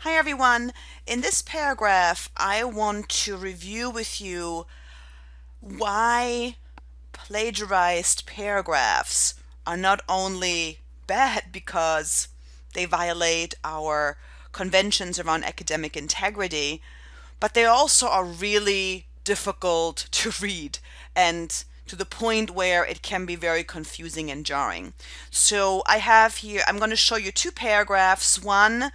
Hi everyone. In this paragraph, I want to review with you why plagiarized paragraphs are not only bad because they violate our conventions around academic integrity, but they also are really difficult to read and to the point where it can be very confusing and jarring. So I have here, I'm going to show you two paragraphs. One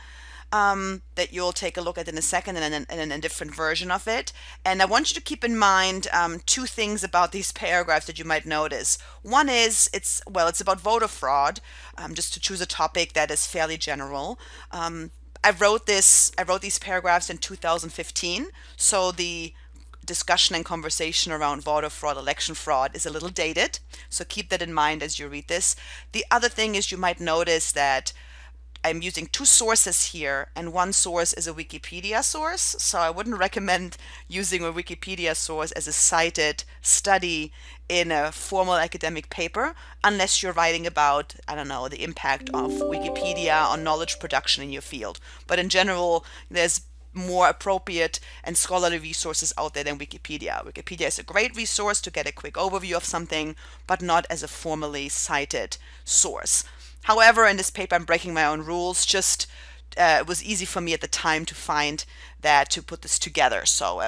that you'll take a look at in a second, and then a different version of it. And I want you to keep in mind two things about these paragraphs that you might notice. One is it's about voter fraud, just to choose a topic that is fairly general. I wrote these paragraphs in 2015, so the discussion and conversation around voter fraud, election fraud is a little dated. So keep that in mind as you read this. The other thing is you might notice that I'm using two sources here, and one source is a Wikipedia source. So I wouldn't recommend using a Wikipedia source as a cited study in a formal academic paper unless you're writing about, I don't know, the impact of Wikipedia on knowledge production in your field. But in general, there's more appropriate and scholarly resources out there than Wikipedia. Wikipedia is a great resource to get a quick overview of something, but not as a formally cited source. However, in this paper, I'm breaking my own rules. Just it was easy for me at the time to find that to put this together. So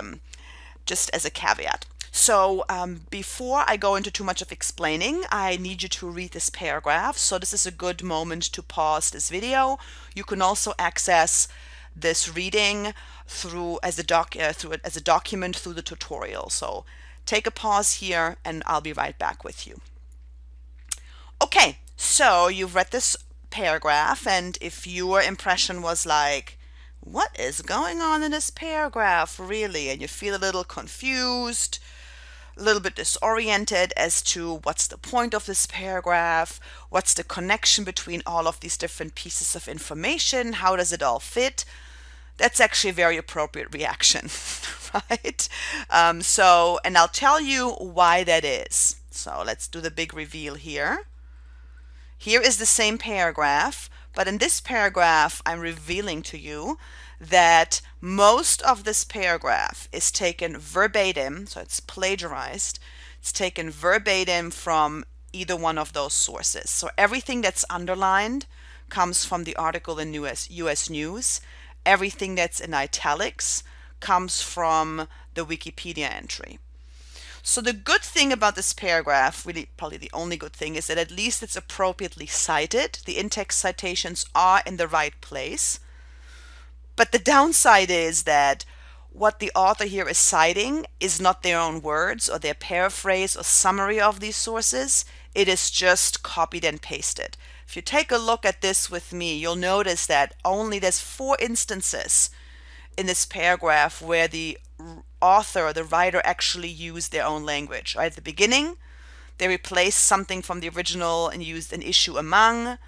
just as a caveat. So before I go into too much of explaining, I need you to read this paragraph. So this is a good moment to pause this video. You can also access this reading through as a document through the tutorial. So take a pause here, and I'll be right back with you. Okay, so you've read this paragraph, and if your impression was like, what is going on in this paragraph, really? And you feel a little confused, a little bit disoriented as to what's the point of this paragraph, what's the connection between all of these different pieces of information, how does it all fit? That's actually a very appropriate reaction, right? And I'll tell you why that is. So let's do the big reveal here. Here is the same paragraph, but in this paragraph, I'm revealing to you that most of this paragraph is taken verbatim, so it's plagiarized. It's taken verbatim from either one of those sources. So everything that's underlined comes from the article in US News. Everything that's in italics comes from the Wikipedia entry. So the good thing about this paragraph, really probably the only good thing, is that at least it's appropriately cited. The in-text citations are in the right place. But the downside is that what the author here is citing is not their own words or their paraphrase or summary of these sources. It is just copied and pasted. If you take a look at this with me, you'll notice that there's 4 instances in this paragraph where the author or the writer actually used their own language. Right at the beginning, they replaced something from the original and used an issue among.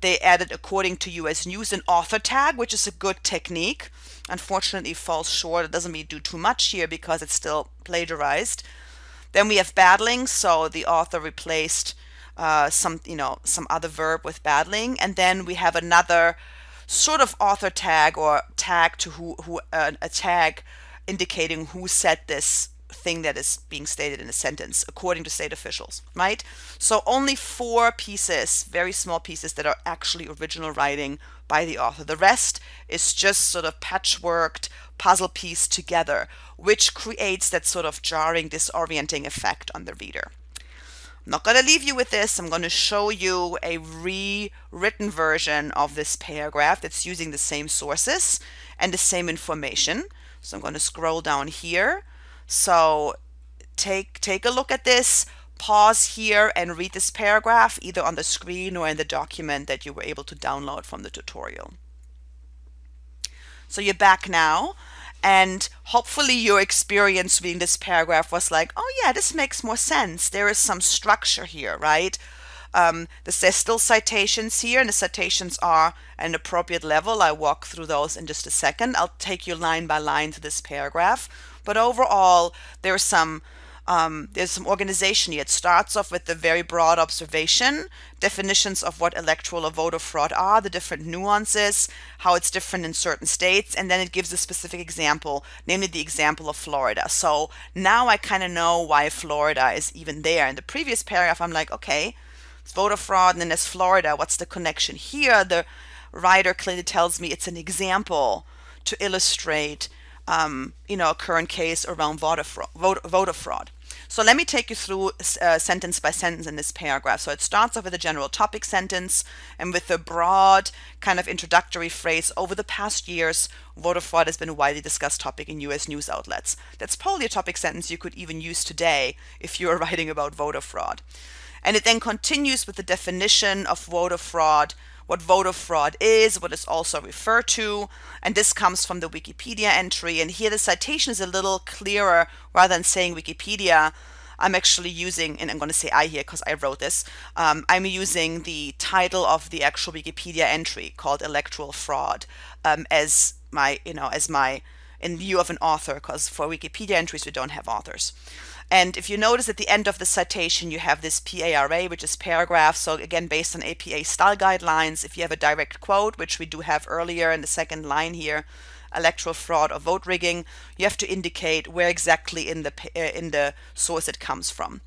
They added, according to US News, an author tag, which is a good technique. Unfortunately, falls short. It doesn't really do too much here because it's still plagiarized. Then we have battling, so the author replaced some other verb with battling, and then we have another sort of author tag or tag to a tag indicating who said this thing that is being stated in a sentence according to state officials, right? So only 4 pieces, very small pieces, that are actually original writing by the author. The rest is just sort of patchworked, puzzle piece together, which creates that sort of jarring, disorienting effect on the reader. I'm not going to leave you with this. I'm going to show you a rewritten version of this paragraph that's using the same sources and the same information. So I'm going to scroll down here. So take a look at this, pause here and read this paragraph either on the screen or in the document that you were able to download from the tutorial. So you're back now, and hopefully your experience reading this paragraph was like, oh yeah, this makes more sense. There is some structure here, right? There's still citations here, and the citations are at an appropriate level. I'll walk through those in just a second. I'll take you line by line through this paragraph. But overall, there's some There's some organization here. It starts off with the very broad observation, definitions of what electoral or voter fraud are, the different nuances, how it's different in certain states, and then it gives a specific example, namely the example of Florida. So now I kind of know why Florida is even there. In the previous paragraph, I'm like, okay, it's voter fraud, and then there's Florida. What's the connection? Here, the writer clearly tells me it's an example to illustrate, a current case around voter fraud. So let me take you through sentence by sentence in this paragraph. So it starts off with a general topic sentence and with a broad kind of introductory phrase. Over the past years, voter fraud has been a widely discussed topic in US news outlets. That's probably a topic sentence you could even use today if you are writing about voter fraud. And it then continues with the definition of voter fraud, what voter fraud is, what it's also referred to, and this comes from the Wikipedia entry. And here the citation is a little clearer. Rather than saying Wikipedia, I'm actually using, and I'm going to say I here because I wrote this, I'm using the title of the actual Wikipedia entry called electoral fraud as my, in view of an author, because for Wikipedia entries we don't have authors. And if you notice at the end of the citation, you have this PARA, which is paragraph. So again, based on APA style guidelines, if you have a direct quote, which we do have earlier in the second line here, electoral fraud or vote rigging, you have to indicate where exactly in the source it comes from.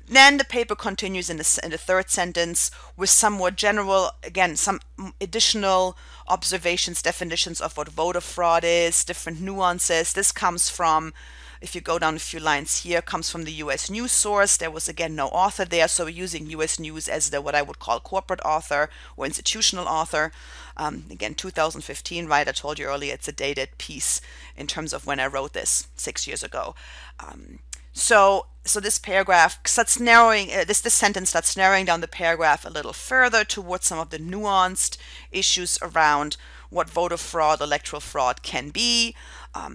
Then the paper continues in the third sentence with some more general, again, some additional observations, definitions of what voter fraud is, different nuances. This comes from, if you go down a few lines here, comes from the US News source. There was, again, no author there, so we're using US News as the what I would call corporate author or institutional author. Again, 2015, right? I told you earlier it's a dated piece in terms of when I wrote this 6 years ago. So this paragraph starts narrowing, this sentence starts narrowing down the paragraph a little further towards some of the nuanced issues around what voter fraud, electoral fraud can be.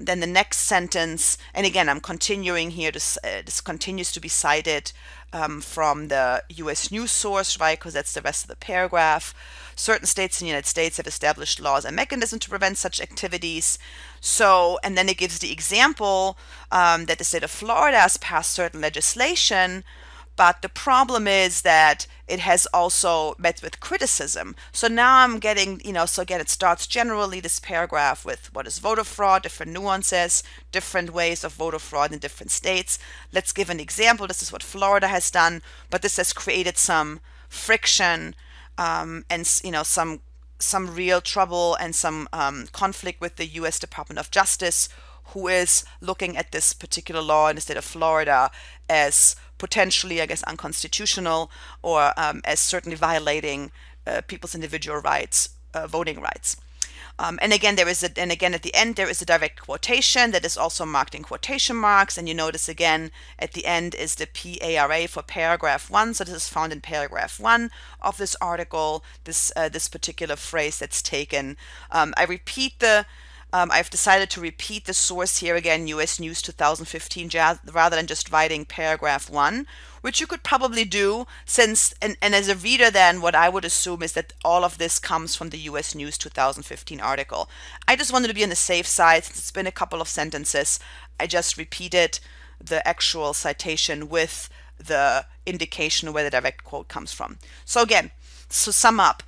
Then the next sentence, and again, I'm continuing here, this continues to be cited from the US News source, right, because that's the rest of the paragraph. Certain states in the United States have established laws and mechanisms to prevent such activities. So, and then it gives the example that the state of Florida has passed certain legislation, but the problem is that it has also met with criticism. So now I'm getting, so again, it starts generally this paragraph with what is voter fraud, different nuances, different ways of voter fraud in different states. Let's give an example. This is what Florida has done, but this has created some friction and, some real trouble and some conflict with the U.S. Department of Justice, who is looking at this particular law in the state of Florida as potentially, I guess, unconstitutional or as certainly violating people's individual rights, voting rights. And again, at the end, there is a direct quotation that is also marked in quotation marks. And you notice again, at the end is the PARA for paragraph 1. So this is found in paragraph 1 of this article, this particular phrase that's taken. I've decided to repeat the source here again, US News 2015, rather than just writing paragraph 1, which you could probably do since, and as a reader then, what I would assume is that all of this comes from the US News 2015 article. I just wanted to be on the safe side. Since it's been a couple of sentences, I just repeated the actual citation with the indication where the direct quote comes from. So again, to sum up,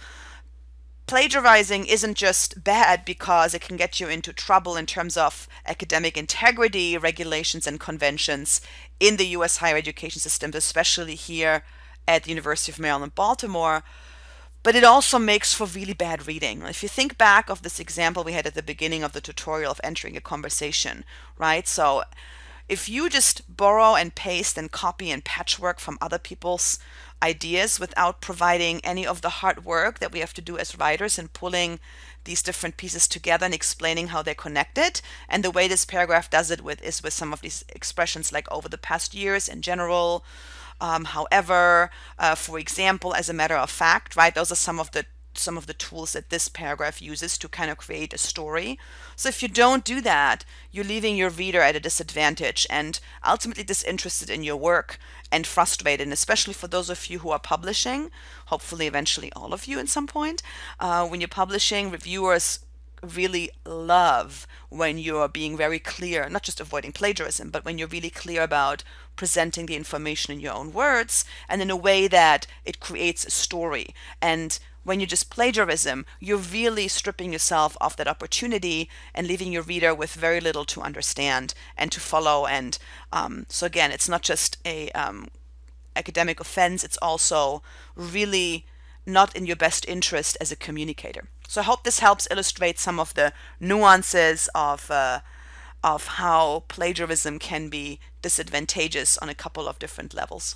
plagiarizing isn't just bad because it can get you into trouble in terms of academic integrity, regulations, and conventions in the U.S. higher education system, especially here at the University of Maryland, Baltimore. But it also makes for really bad reading. If you think back of this example we had at the beginning of the tutorial of entering a conversation, right? So if you just borrow and paste and copy and patchwork from other people's ideas without providing any of the hard work that we have to do as writers and pulling these different pieces together and explaining how they're connected, and the way this paragraph does it is with some of these expressions like over the past years in general, however, for example, as a matter of fact, right? Those are some of the tools that this paragraph uses to kind of create a story. So if you don't do that, you're leaving your reader at a disadvantage and ultimately disinterested in your work and frustrated, and especially for those of you who are publishing, hopefully eventually all of you at some point, when you're publishing, reviewers really love when you're being very clear, not just avoiding plagiarism, but when you're really clear about presenting the information in your own words and in a way that it creates a story. And when you just plagiarism, you're really stripping yourself of that opportunity and leaving your reader with very little to understand and to follow. And so again, it's not just a academic offense, it's also really not in your best interest as a communicator. So I hope this helps illustrate some of the nuances of how plagiarism can be disadvantageous on a couple of different levels.